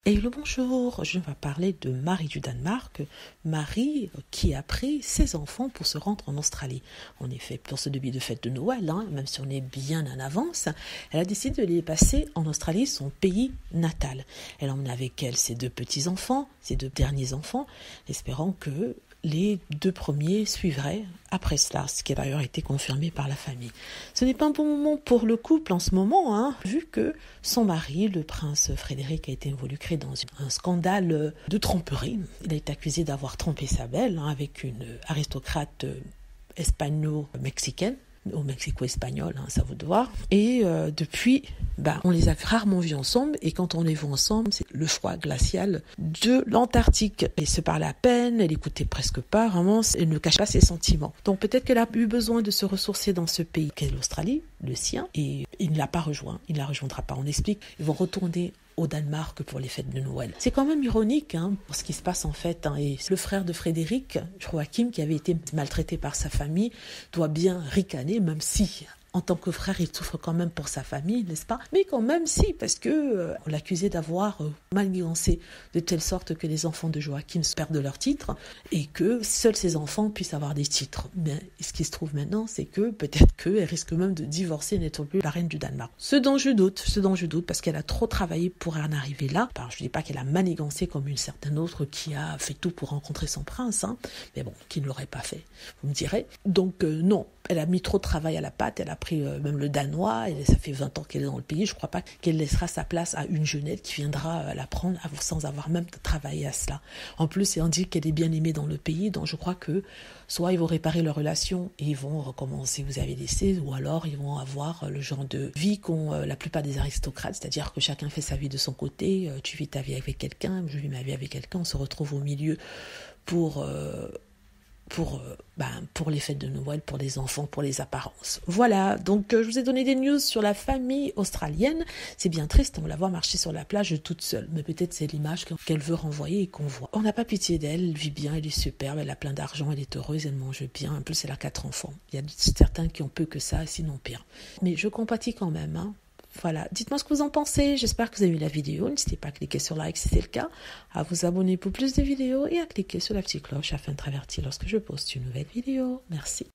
Et le bonjour, je vais parler de Marie du Danemark. Marie qui a pris ses enfants pour se rendre en Australie. En effet, pour ce début de fête de Noël, même si on est bien en avance, elle a décidé de les passer en Australie, son pays natal. Elle emmène avec elle ses deux petits-enfants, ses deux derniers enfants, espérant que les deux premiers suivraient après cela, ce qui a d'ailleurs été confirmé par la famille. Ce n'est pas un bon moment pour le couple en ce moment, vu que son mari, le prince Frédéric, a été involucré dans un scandale de tromperie. Il a été accusé d'avoir trompé sa belle avec une aristocrate hispano-mexicaine, au mexico-espagnol, ça vaut de voir. Et depuis, on les a rarement vus ensemble, et quand on les voit ensemble, c'est le froid glacial de l'Antarctique. Elle se parlait à peine, elle écoutait presque pas, vraiment, elle ne cache pas ses sentiments. Donc peut-être qu'elle a eu besoin de se ressourcer dans ce pays qu'est l'Australie, le sien, et il ne l'a pas rejoint, il ne la rejoindra pas. On explique, ils vont retourner au Danemark pour les fêtes de Noël. C'est quand même ironique pour ce qui se passe en fait. Et le frère de Frédéric, Joachim, qui avait été maltraité par sa famille, doit bien ricaner, même si en tant que frère, il souffre quand même pour sa famille, n'est-ce pas? Mais quand même si, parce que on l'accusait d'avoir manigancé de telle sorte que les enfants de Joachim perdent leur titre et que seuls ses enfants puissent avoir des titres. Mais ce qui se trouve maintenant, c'est que peut-être qu'elle risque même de divorcer, n'étant plus la reine du Danemark. Ce dont je doute, parce qu'elle a trop travaillé pour en arriver là. Enfin, je ne dis pas qu'elle a manigancé comme une certaine autre qui a fait tout pour rencontrer son prince, mais bon, qui ne l'aurait pas fait, vous me direz. Donc non, elle a mis trop de travail à la pâte, elle a pris même le danois, et ça fait 20 ans qu'elle est dans le pays, je ne crois pas qu'elle laissera sa place à une jeunette qui viendra la prendre sans avoir même travaillé à cela. En plus, on dit qu'elle est bien aimée dans le pays, donc je crois que soit ils vont réparer leur relation et ils vont recommencer, vous avez laissé, ou alors ils vont avoir le genre de vie qu'ont la plupart des aristocrates, c'est-à-dire que chacun fait sa vie de son côté, tu vis ta vie avec quelqu'un, je vis ma vie avec quelqu'un, on se retrouve au milieu pour les fêtes de Noël, pour les enfants, pour les apparences. Voilà, donc je vous ai donné des news sur la famille australienne. C'est bien triste, on la voit marcher sur la plage toute seule, mais peut-être c'est l'image qu'elle veut renvoyer et qu'on voit. On n'a pas pitié d'elle, elle vit bien, elle est superbe, elle a plein d'argent, elle est heureuse, elle mange bien, en plus elle a 4 enfants. Il y a certains qui ont peu que ça, sinon pire. Mais je compatis quand même, Voilà, dites-moi ce que vous en pensez, j'espère que vous avez aimé la vidéo, n'hésitez pas à cliquer sur like si c'est le cas, à vous abonner pour plus de vidéos et à cliquer sur la petite cloche afin de être averti lorsque je poste une nouvelle vidéo. Merci.